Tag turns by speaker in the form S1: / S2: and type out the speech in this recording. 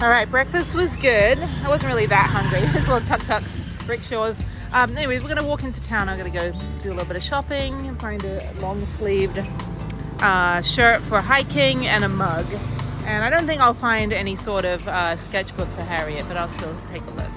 S1: All right, breakfast was good. I wasn't really that hungry. There's little tuk-tuks, rickshaws. Anyways, we're gonna walk into town. I'm gonna go do a little bit of shopping and find a long-sleeved shirt for hiking and a mug. And I don't think I'll find any sort of sketchbook for Harriet, but I'll still take a look.